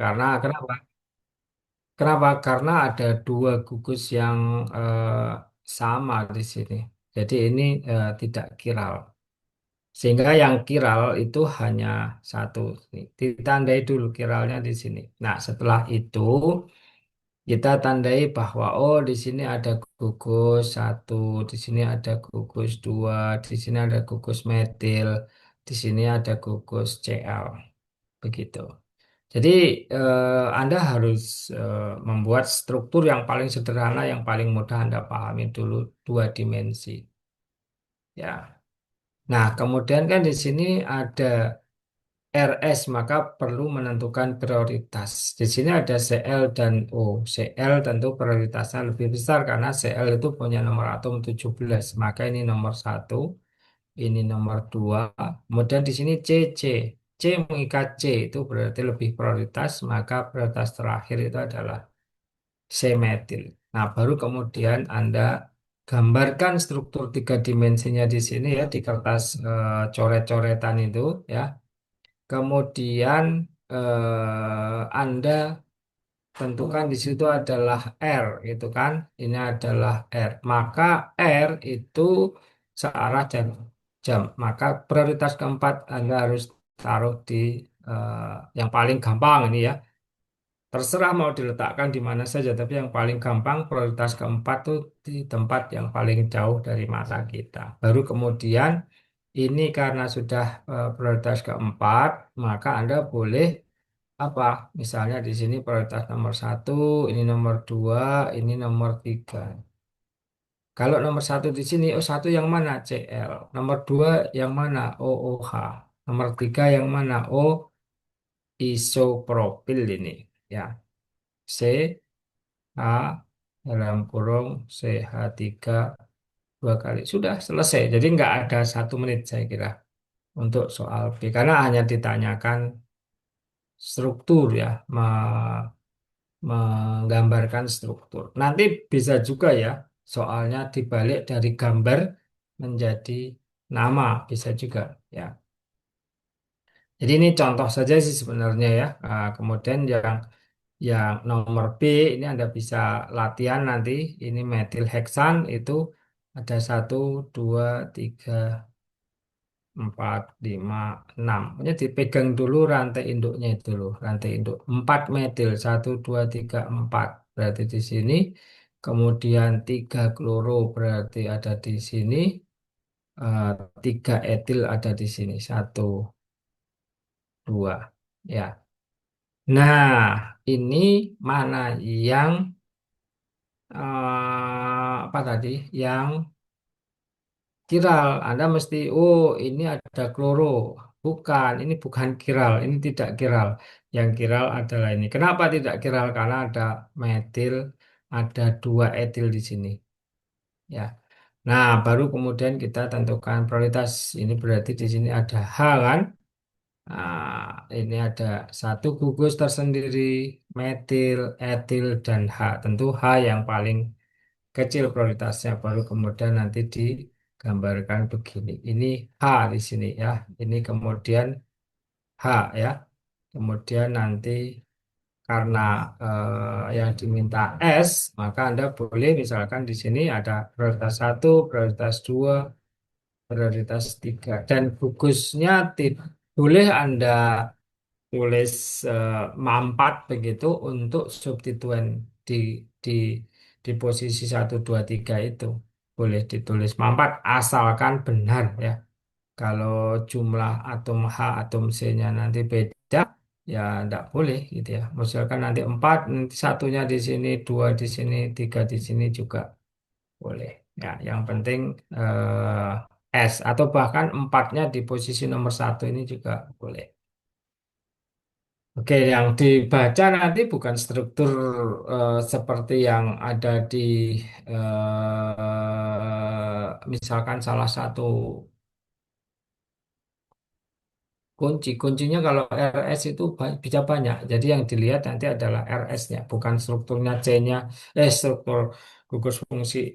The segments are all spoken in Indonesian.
Karena kenapa? Kenapa? Karena ada dua gugus yang sama di sini. Jadi ini tidak kiral. Sehingga yang kiral itu hanya satu. Nih, ditandai dulu kiralnya di sini. Nah, setelah itu kita tandai bahwa oh di sini ada gugus satu, di sini ada gugus dua, di sini ada gugus metil, di sini ada gugus Cl. Begitu. Jadi Anda harus membuat struktur yang paling sederhana, yang paling mudah Anda pahami dulu dua dimensi. Ya. Nah, kemudian kan di sini ada RS, maka perlu menentukan prioritas. Di sini ada CL dan O. CL tentu prioritasnya lebih besar karena CL itu punya nomor atom 17. Maka ini nomor satu, ini nomor dua. Kemudian di sini CC. C mengikat C itu berarti lebih prioritas, maka prioritas terakhir itu adalah C-metil. Nah, baru kemudian Anda gambarkan struktur tiga dimensinya di sini ya di kertas coret-coretan itu ya. Kemudian Anda tentukan di situ adalah R, gitu kan? Ini adalah R. Maka R itu searah dan jam. Maka prioritas keempat Anda harus taruh di yang paling gampang ini ya. Terserah mau diletakkan di mana saja, tapi yang paling gampang prioritas keempat tuh di tempat yang paling jauh dari mata kita. Baru kemudian ini karena sudah prioritas keempat, maka Anda boleh apa? Misalnya di sini prioritas nomor satu, ini nomor dua, ini nomor tiga. Kalau nomor satu di sini, oh satu yang mana? CL. Nomor dua yang mana? OOH. Nomor tiga yang mana? Oh isopropil ini. Ya, C H dalam kurung CH3 dua kali. Sudah selesai. Jadi nggak ada 1 menit saya kira untuk soal B. Karena hanya ditanyakan struktur ya. Menggambarkan struktur. Nanti bisa juga ya, soalnya dibalik dari gambar menjadi nama, bisa juga ya. Jadi ini contoh saja sih sebenarnya ya. Kemudian yang nomor B ini Anda bisa latihan nanti. Ini metil heksan itu ada satu, dua, tiga, empat, lima, enam. Ini dipegang dulu rantai induknya itu loh, rantai induk. Empat metil, satu, dua, tiga, empat. Berarti di sini. Kemudian tiga kloro berarti ada di sini. Eh, tiga etil ada di sini. Satu, dua. Ya. Nah, ini mana yang apa tadi? Yang kiral. Anda mesti, oh ini ada kloro. Bukan, ini bukan kiral, ini tidak kiral. Yang kiral adalah ini. Kenapa tidak kiral? Karena ada metil, ada dua etil di sini. Ya. Nah, baru kemudian kita tentukan prioritas. Ini berarti di sini ada H kan? Nah, ini ada satu gugus tersendiri, metil, etil, dan H. Tentu H yang paling kecil prioritasnya baru kemudian nanti digambarkan begini. Ini H di sini ya. Ini kemudian H ya. Kemudian nanti karena yang diminta S, maka Anda boleh misalkan di sini ada prioritas satu, prioritas dua, prioritas tiga, dan gugusnya boleh Anda tulis mampat begitu untuk substituen di di di posisi satu 2 3 itu boleh ditulis mampat asalkan benar ya. Kalau jumlah atom H atom C-nya nanti beda ya enggak boleh gitu ya. Misalkan nanti 4 nanti satunya di sini, dua di sini, tiga di sini juga boleh. Ya, yang penting S atau bahkan empatnya di posisi nomor satu ini juga boleh. Oke, yang dibaca nanti bukan struktur seperti yang ada di misalkan salah satu kunci. Kuncinya kalau RS itu bisa banyak. Jadi yang dilihat nanti adalah RS-nya, bukan strukturnya C-nya, struktur gugus fungsi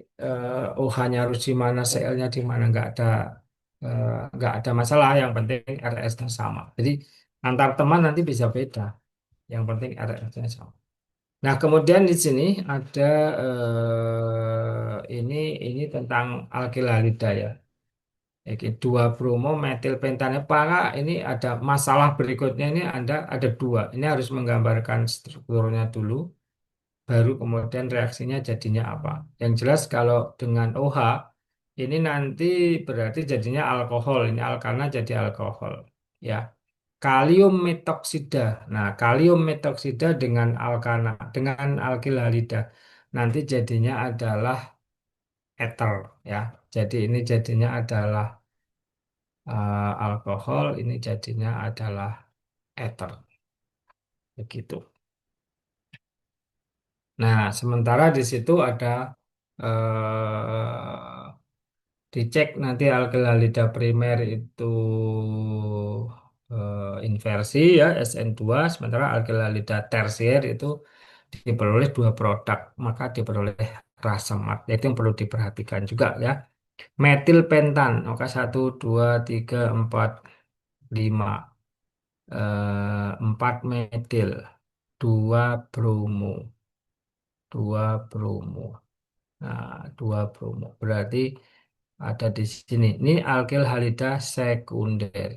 OH-nya harus di mana, CL-nya di mana, nggak ada masalah. Yang penting RS-nya sama. Jadi antar teman nanti bisa beda. Yang penting ada sama. Nah, kemudian di sini ada ini tentang alkil halida ya. Oke, dua bromo metil pentane para ini ada masalah berikutnya ini Anda ada dua. Ini harus menggambarkan strukturnya dulu, baru kemudian reaksinya jadinya apa. Yang jelas kalau dengan OH ini nanti berarti jadinya alkohol. Ini alkana jadi alkohol. Ya, kalium metoksida. Nah, kalium metoksida dengan alkana, dengan alkil halida. Nanti jadinya adalah ether ya. Jadi ini jadinya adalah alkohol, ini jadinya adalah ether. Begitu. Nah, sementara di situ ada dicek nanti alkil halida primer itu inversi ya SN2, sementara alkil halida tersier itu diperoleh dua produk, maka diperoleh rasemat. Itu yang perlu diperhatikan juga ya. Metil pentan, maka satu, dua, tiga, empat, lima, empat metil, dua bromo, dua bromo. Nah, dua bromo berarti ada di sini. Ini alkil halida sekunder.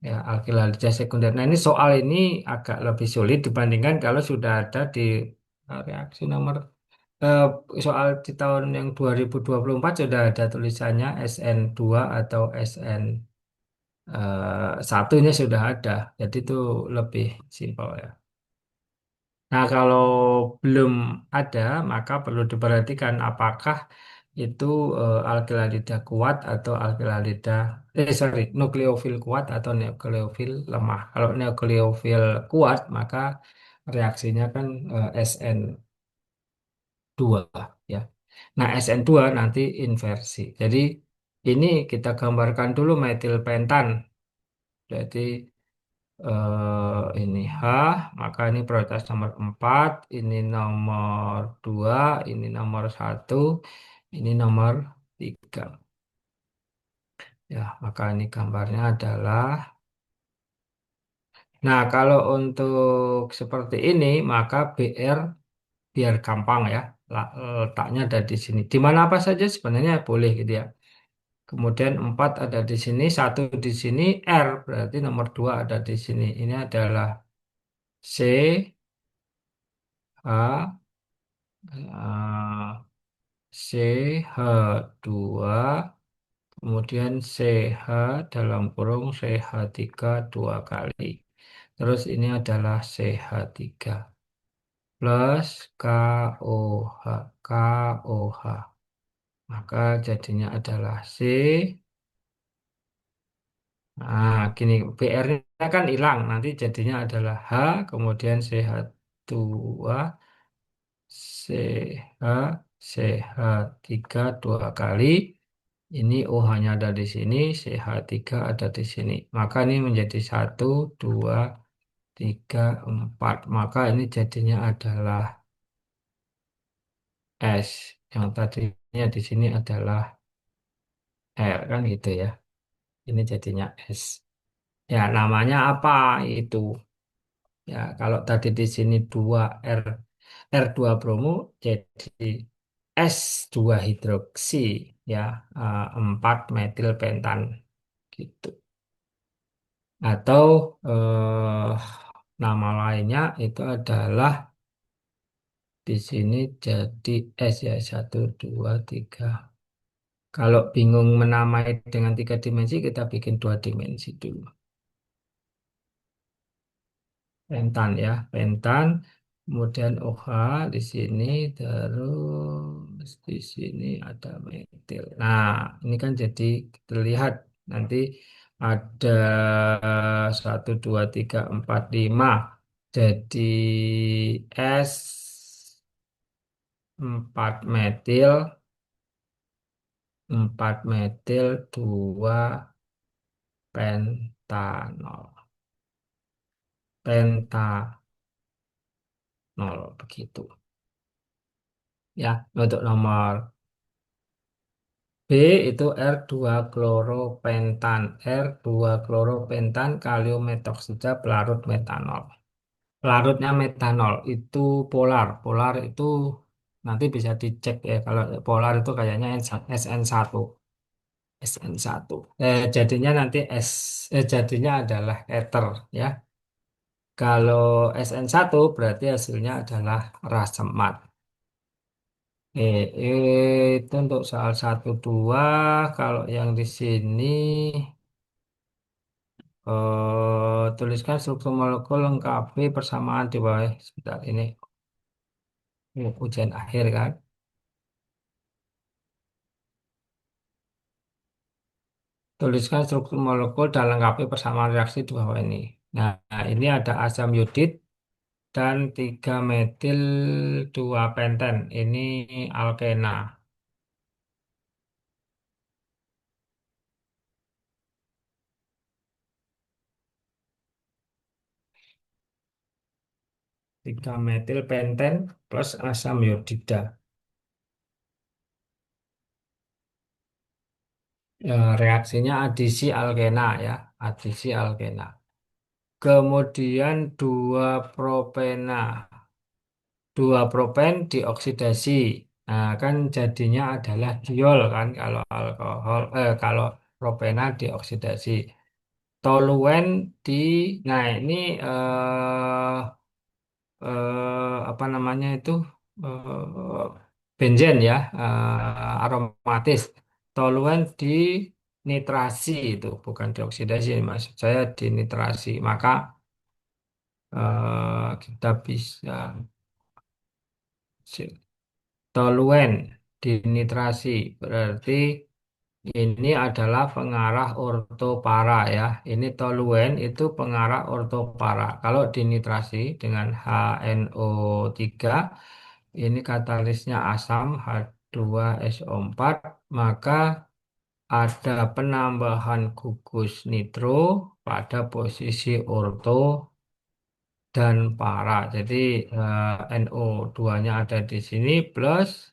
Ya, alkil halida sekunder. Nah, ini soal ini agak lebih sulit dibandingkan kalau sudah ada di reaksi nomor eh, soal di tahun yang 2024 sudah ada tulisannya SN2 atau SN satunya sudah ada. Jadi itu lebih simpel ya. Nah, kalau belum ada, maka perlu diperhatikan apakah itu alkilalida kuat atau alkilalida, sorry, nukleofil kuat atau nukleofil lemah. Kalau nukleofil kuat, maka reaksinya kan SN2 ya. Nah, SN2 nanti inversi. Jadi ini kita gambarkan dulu metilpentan. Jadi ini H, maka ini prioritas nomor 4, ini nomor 2, ini nomor 1, ini nomor 3. Ya, maka ini gambarnya adalah, nah kalau untuk seperti ini, maka BR biar gampang ya, letaknya ada di sini. Di mana apa saja sebenarnya boleh gitu ya. Kemudian 4 ada di sini, satu di sini, R berarti nomor 2 ada di sini. Ini adalah C, H, eh, CH2 kemudian CH dalam kurung CH3 dua kali. Terus ini adalah CH3 plus KOH. KOH. Maka jadinya adalah C. Nah, gini BR-nya kan hilang. Nanti jadinya adalah H, kemudian CH2, CH, CH3 dua kali. Ini OH-nya ada di sini, CH3 ada di sini. Maka ini menjadi satu, 2, 3, 4. Maka ini jadinya adalah S. Yang tadinya di sini adalah R, kan gitu ya. Ini jadinya S. Ya, namanya apa itu? Ya, kalau tadi di sini 2 R, R2 bromo jadi S2 hidroksi ya, 4 metil pentan gitu. Atau nama lainnya itu adalah di sini jadi S ya satu dua tiga. Kalau bingung menamai dengan tiga dimensi kita bikin dua dimensi dulu. Pentan ya, pentan. Kemudian OH di sini terus di sini ada metil. Nah, ini kan jadi terlihat nanti ada satu, dua, tiga, empat, lima. Jadi S 4 metil 4 metil 2 pentanol pentanol begitu ya untuk nomor B itu R2 kloropentan. R2 kloropentan kalium metoksida pelarut metanol. Pelarutnya metanol itu polar. Polar itu nanti bisa dicek ya. Kalau polar itu kayaknya SN1. SN1. Jadinya nanti jadinya adalah ether ya. Kalau SN1 berarti hasilnya adalah rasemat. Itu untuk soal 1, 2. Kalau yang di sini tuliskan struktur molekul lengkapi persamaan di bawah. Sebentar ini ujian akhir kan. Tuliskan struktur molekul dan lengkapi persamaan reaksi di bawah ini. Nah, ini ada asam yodid dan 3 metil 2 penten. Ini alkena. 3 metil penten plus asam yodida. Reaksinya adisi alkena ya. Adisi alkena. Kemudian 2 propena. 2 propen dioksidasi. Nah, kan jadinya adalah diol kan kalau alkohol kalau propena dioksidasi. Toluen di nah ini apa namanya itu benzen ya, aromatis. Toluen di nitrasi itu bukan dioksidasi maksud saya di nitrasi. Maka kita bisa toluen dinitrasi berarti ini adalah pengarah ortopara ya. Ini toluen itu pengarah ortopara. Kalau dinitrasi dengan HNO3 ini katalisnya asam H2SO4 maka ada penambahan gugus nitro pada posisi orto dan para. Jadi NO2-nya ada di sini plus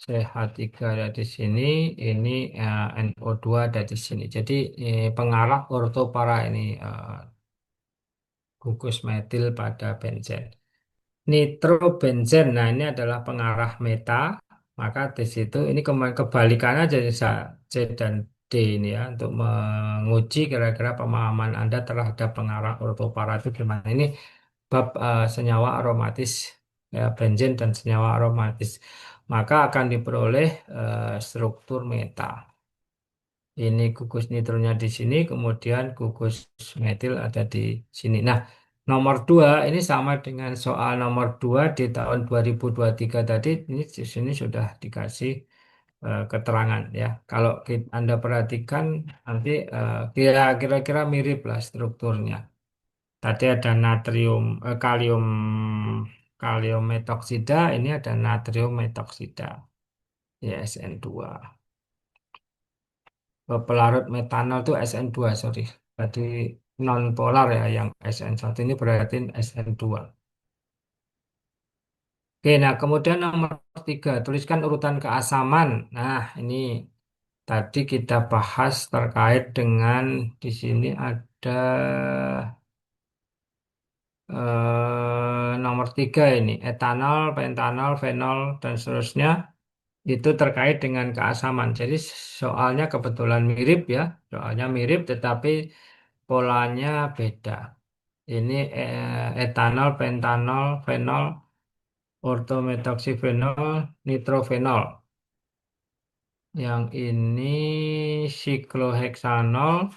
CH3 ada di sini, ini NO2 ada di sini. Jadi pengarah ortopara ini gugus metil pada benzen. Nitrobenzen, nah ini adalah pengarah meta, maka di situ ini kebalikannya jadi C dan D ini ya untuk menguji kira-kira pemahaman Anda terhadap pengarah ortopara itu gimana. Ini bab senyawa aromatis ya, benzen dan senyawa aromatis. Maka akan diperoleh struktur meta. Ini gugus nitronya di sini, kemudian gugus metil ada di sini. Nah, nomor 2 ini sama dengan soal nomor 2 di tahun 2023 tadi. Ini di sini sudah dikasih keterangan ya. Kalau Anda perhatikan nanti kira-kira mirip lah strukturnya. Tadi ada kalium kalium metoksida, ini ada natrium metoksida, ya SN2. Pelarut metanol itu SN2, sorry. Tadi non polar ya, yang SN1 ini berarti SN2. Oke, nah kemudian nomor 3, tuliskan urutan keasaman. Nah, ini tadi kita bahas terkait dengan di sini ada nomor 3 ini, etanol, pentanol, fenol, dan seterusnya. Itu terkait dengan keasaman. Jadi soalnya kebetulan mirip ya, soalnya mirip tetapi polanya beda. Ini etanol, pentanol, fenol, ortomethoxyfenol, nitrofenol. Yang ini sikloheksanol,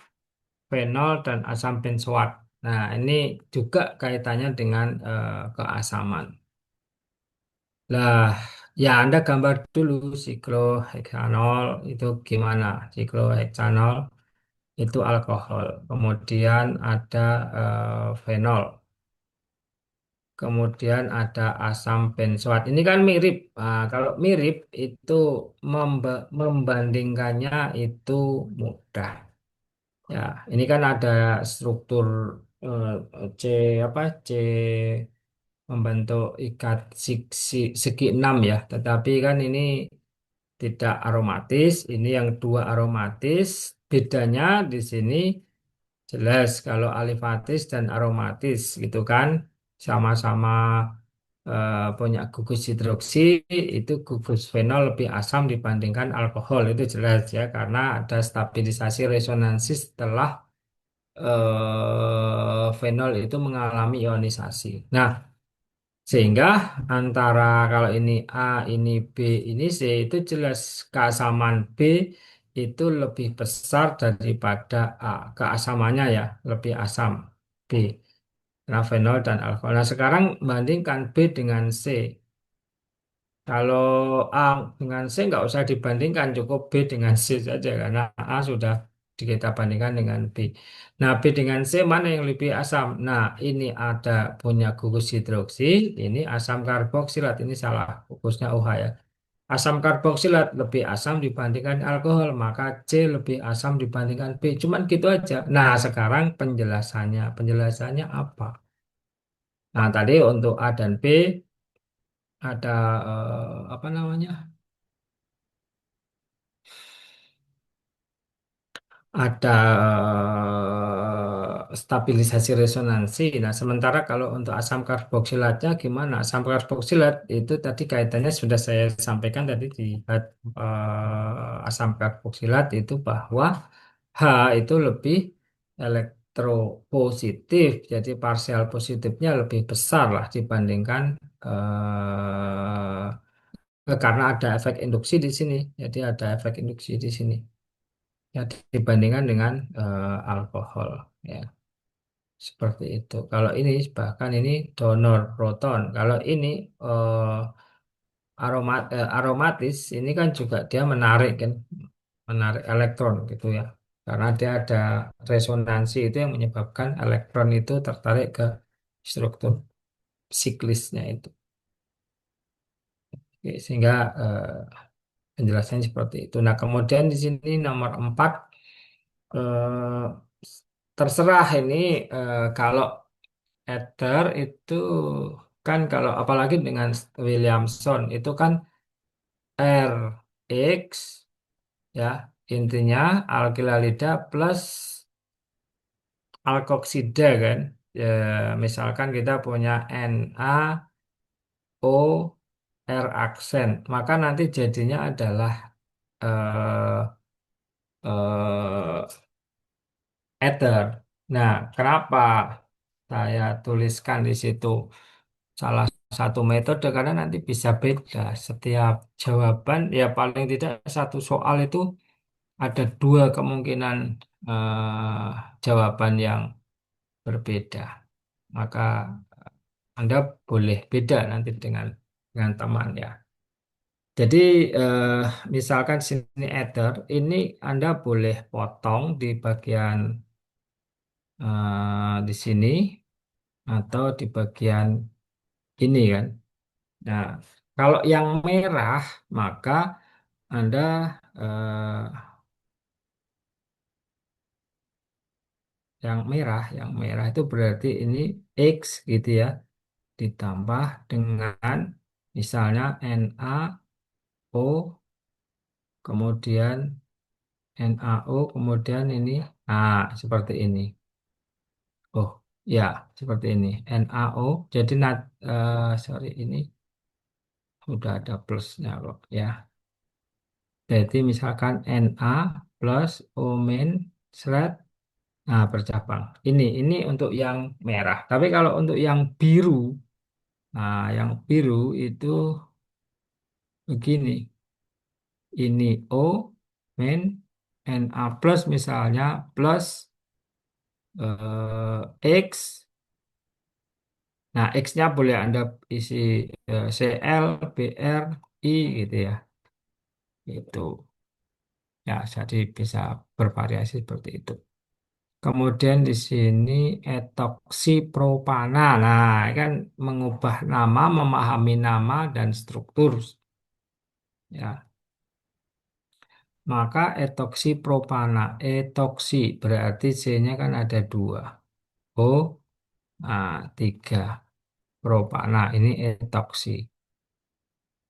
fenol, dan asam benzoat. Nah, ini juga kaitannya dengan keasaman. Lah, ya Anda gambar dulu sikloheksanol itu gimana? Sikloheksanol itu alkohol. Kemudian ada fenol. Kemudian ada asam benzoat. Ini kan mirip. Nah, kalau mirip itu membandingkannya itu mudah. Ya, ini kan ada struktur eh, C apa C membentuk ikat segi 6 ya. Tetapi kan ini tidak aromatis, ini yang dua aromatis. Bedanya di sini jelas kalau alifatis dan aromatis gitu kan, sama-sama punya gugus hidroksi, itu gugus fenol lebih asam dibandingkan alkohol, itu jelas ya karena ada stabilisasi resonansi setelah fenol itu mengalami ionisasi. Nah, sehingga antara kalau ini A, ini B, ini C, itu jelas keasaman B itu lebih besar daripada A. Keasamannya ya, lebih asam B. Karena fenol dan alkohol. Nah, sekarang bandingkan B dengan C. Kalau A dengan C nggak usah dibandingkan, cukup B dengan C saja karena A sudah kita bandingkan dengan B. Nah, B dengan C mana yang lebih asam? Nah, ini ada punya gugus hidroksil, ini asam karboksilat, ini salah, gugusnya OH ya. Asam karboksilat lebih asam dibandingkan alkohol, maka C lebih asam dibandingkan B. Cuman gitu aja. Nah, sekarang penjelasannya, penjelasannya apa? Nah, tadi untuk A dan B ada apa namanya? Ada stabilisasi resonansi. Nah, sementara kalau untuk asam karboksilatnya gimana? Asam karboksilat itu tadi kaitannya sudah saya sampaikan tadi di asam karboksilat itu bahwa H itu lebih elektropositif, jadi partial positifnya lebih besar lah dibandingkan karena ada efek induksi di sini. Jadi ada efek induksi di sini ya dibandingkan dengan alkohol ya seperti itu. Kalau ini bahkan ini donor proton. Kalau ini aromatis ini kan juga dia menarik kan menarik elektron gitu ya. Karena dia ada resonansi itu yang menyebabkan elektron itu tertarik ke struktur siklisnya itu. Oke, sehingga penjelasannya seperti itu. Nah, kemudian di sini nomor 4 eh, terserah ini kalau ether itu kan kalau apalagi dengan Williamson itu kan RX ya intinya alkilalida plus alkoksida kan ya, misalkan kita punya NaO R aksen maka nanti jadinya adalah eh, eh, ether. Nah, kenapa saya tuliskan di situ salah satu metode karena nanti bisa beda setiap jawaban ya paling tidak satu soal itu ada dua kemungkinan jawaban yang berbeda. Maka Anda boleh beda nanti dengan teman ya. Jadi eh, misalkan sini ether ini Anda boleh potong di bagian di sini atau di bagian ini kan. Nah, kalau yang merah maka Anda yang merah itu berarti ini X gitu ya, ditambah dengan misalnya NaO, kemudian NaO, kemudian ini, seperti ini. Oh, ya, seperti ini. NaO, jadi sorry ini sudah ada plusnya kok ya. Jadi misalkan Na plus O min slat. Nah, bercabang. Ini untuk yang merah. Tapi kalau untuk yang biru, yang biru itu begini. Ini O min Na plus misalnya plus X. Nah, X-nya boleh Anda isi Cl, Br, I gitu ya. Itu. Ya, jadi bisa bervariasi seperti itu. Kemudian di sini etoksipropana. Nah, ini kan mengubah nama, memahami nama dan struktur. Ya, maka etoksipropana. Etoksi berarti C-nya kan ada dua. O, A, 3. Propana, ini etoksi.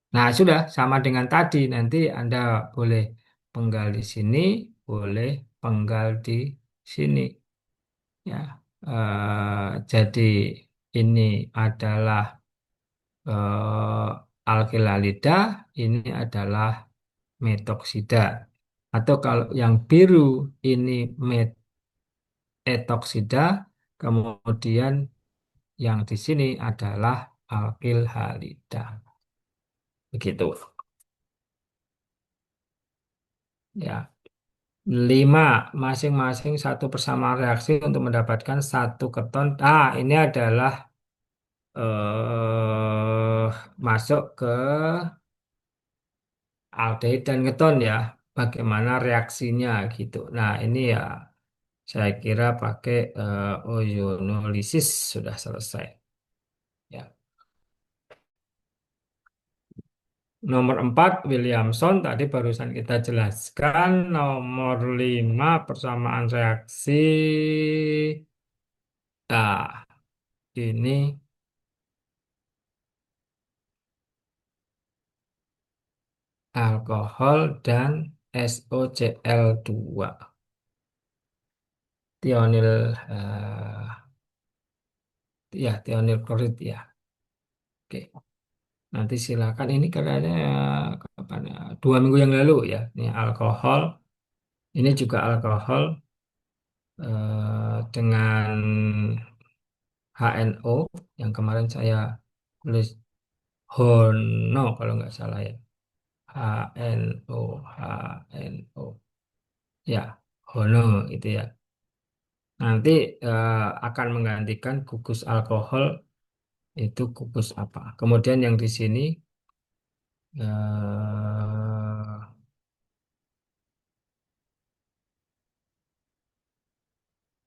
Nah, sudah sama dengan tadi. Nanti Anda boleh penggal di sini, boleh penggal di sini. Ya, jadi ini adalah alkilalida, ini adalah metoksida. Atau kalau yang biru ini etoksida, kemudian yang di sini adalah alkil halida. Begitu. Ya, lima masing-masing satu persamaan reaksi untuk mendapatkan satu keton. Ah, ini adalah masuk ke aldehid dan keton ya. Bagaimana reaksinya gitu. Nah, ini ya saya kira pakai ozonolisis sudah selesai. Ya. Nomor 4 Williamson tadi barusan kita jelaskan. Nomor 5 persamaan reaksi. Nah, ini alkohol dan SOCl2. Tionil, ya, tionil klorid ya. Oke, nanti silakan. Ini karena kapan ya? 2 minggu yang lalu ya. Ini alkohol. Ini juga alkohol dengan HNO yang kemarin saya tulis Hono kalau nggak salah ya. HNO, HNO. Ya, Hono itu ya. Nanti akan menggantikan gugus alkohol itu gugus apa. Kemudian yang di sini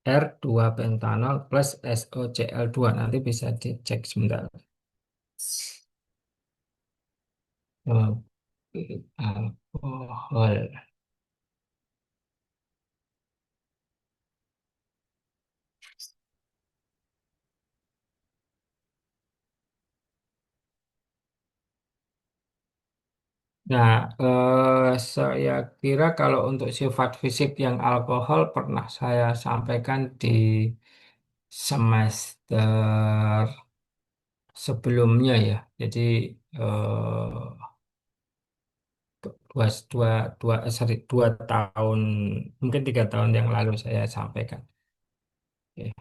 R2 pentanol plus SOCl2. Nanti bisa dicek sebentar. Oh, alkohol. Nah, saya kira kalau untuk sifat fisik yang alkohol pernah saya sampaikan di semester sebelumnya ya. Jadi eh, dua, dua, sorry, 2 tahun, mungkin 3 tahun yang lalu saya sampaikan. Oke.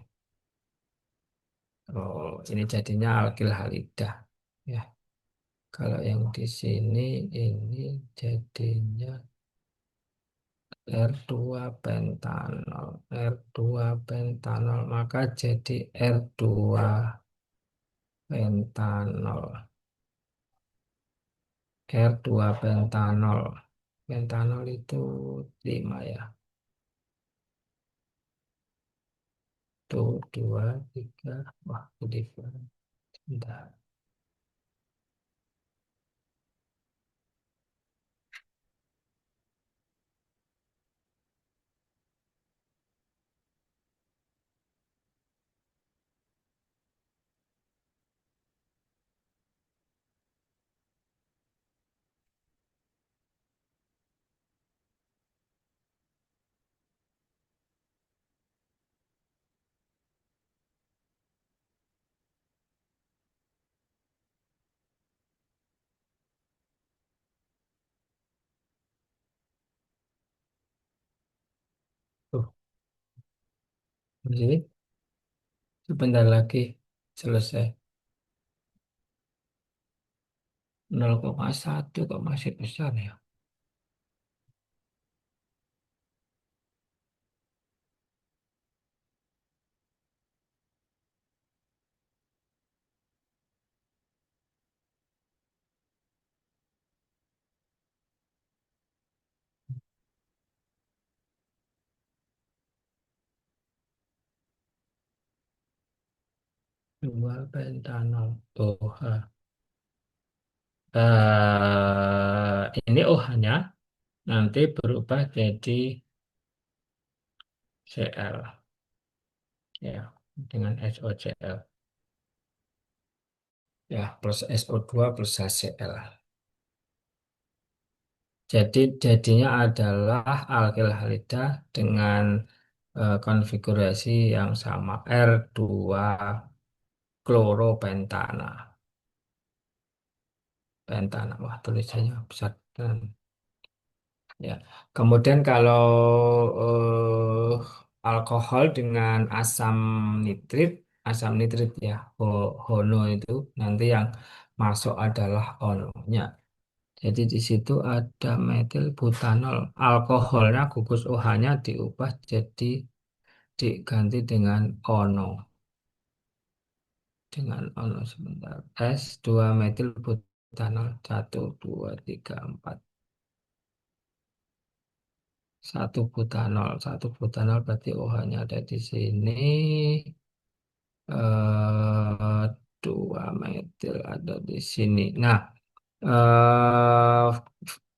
Oh, ini jadinya alkil halida. Ya, kalau yang di sini ini jadinya R2 pentanol, R2 pentanol, maka jadi R2 pentanol, R2 pentanol. Pentanol itu 5 ya. Tuh, 2, 3. Wah, jadi bentar. Tuh, jadi sebentar lagi selesai. 0,1 kok masih besar ya. 2 pentanol. Oh, ini OH-nya nanti berubah jadi Cl ya dengan SOCl ya plus SO2 plus HCl. Jadinya adalah alkyl halida dengan konfigurasi yang sama R2 kloropentana. Pentana. Wah, tulisannya besar. Ya. Kemudian kalau eh, alkohol dengan asam nitrit ya, HONO itu nanti yang masuk adalah ONO-nya. Jadi di situ ada metil butanol. Alkoholnya gugus OH-nya diubah jadi diganti dengan ONO. Dengan ONO sebentar. S2 metil butanol. Satu, dua, tiga, empat. Satu butanol berarti OH-nya ada di sini. eh Dua metil ada di sini. Nah, eh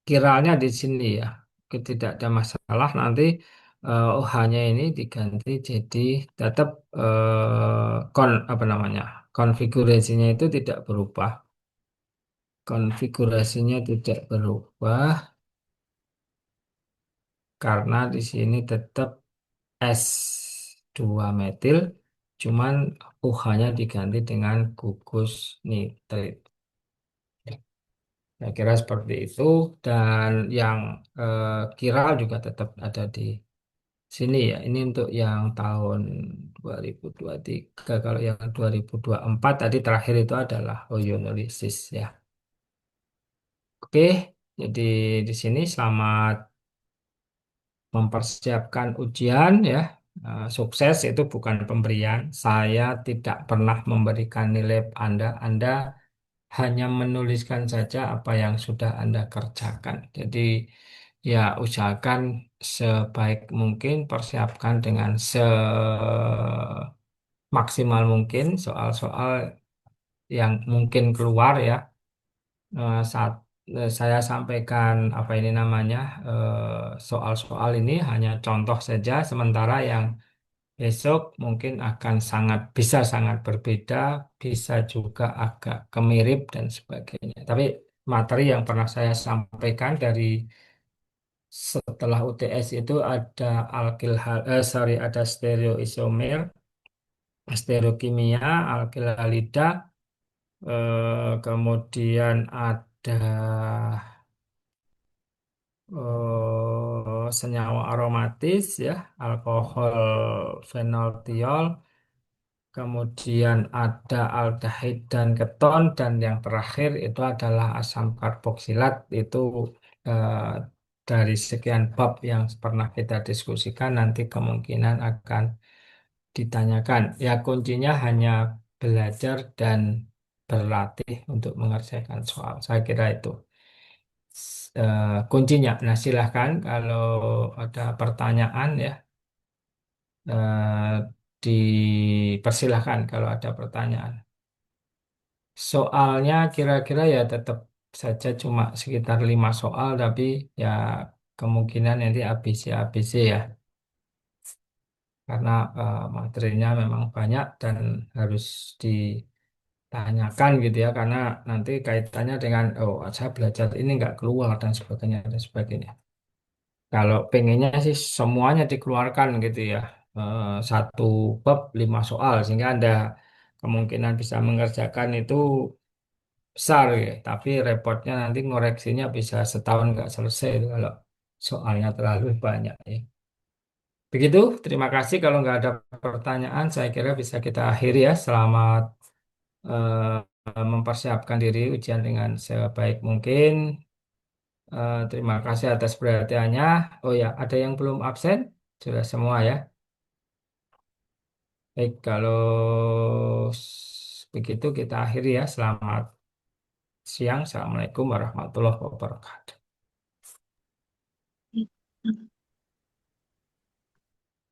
kiralnya di sini ya. Tidak ada masalah. Nanti OH-nya ini diganti jadi tetap apa namanya? Konfigurasinya itu tidak berubah. Konfigurasinya tidak berubah karena di sini tetap S2 metil, cuman UH-nya diganti dengan gugus nitrit. Saya kira seperti itu, dan yang kiral juga tetap ada di sini ya. Ini untuk yang tahun 2023. Kalau yang 2024 tadi terakhir itu adalah ionolisis ya. Oke, jadi di sini selamat mempersiapkan ujian ya. Sukses itu bukan pemberian. Saya tidak pernah memberikan nilai Anda. Anda hanya menuliskan saja apa yang sudah Anda kerjakan. Jadi ya usahakan sebaik mungkin, persiapkan dengan semaksimal mungkin soal-soal yang mungkin keluar ya. Saat saya sampaikan apa ini namanya soal-soal ini hanya contoh saja, sementara yang besok mungkin akan bisa sangat berbeda, bisa juga agak kemirip dan sebagainya. Tapi materi yang pernah saya sampaikan dari setelah UTS itu ada sorry, ada stereoisomer, stereokimia, alkyl halida, kemudian ada senyawa aromatis ya, alkohol fenol, kemudian ada aldehid dan keton, dan yang terakhir itu adalah asam karboksilat. Itu eh, dari sekian bab yang pernah kita diskusikan nanti kemungkinan akan ditanyakan. Ya kuncinya hanya belajar dan berlatih untuk mengerjakan soal. Saya kira itu kuncinya. Nah, silahkan kalau ada pertanyaan ya, eh, dipersilahkan kalau ada pertanyaan. Soalnya kira-kira ya tetap saja cuma sekitar 5 soal, tapi ya kemungkinan nanti ABC ya, karena materinya memang banyak dan harus ditanyakan gitu ya, karena nanti kaitannya dengan oh saya belajar ini nggak keluar dan sebagainya dan sebagainya. Kalau pengennya sih semuanya dikeluarkan gitu ya. Satu bab 5 soal sehingga Anda kemungkinan bisa mengerjakan itu besar ya. Tapi repotnya nanti ngoreksinya bisa setahun nggak selesai itu kalau soalnya terlalu banyak ya. Begitu, terima kasih. Kalau nggak ada pertanyaan, saya kira bisa kita akhiri ya. Selamat mempersiapkan diri ujian dengan sebaik mungkin. Terima kasih atas perhatiannya. Oh ya, ada yang belum absen? Sudah semua ya. Baik, kalau begitu kita akhiri ya. Selamat siang. Assalamualaikum warahmatullahi wabarakatuh.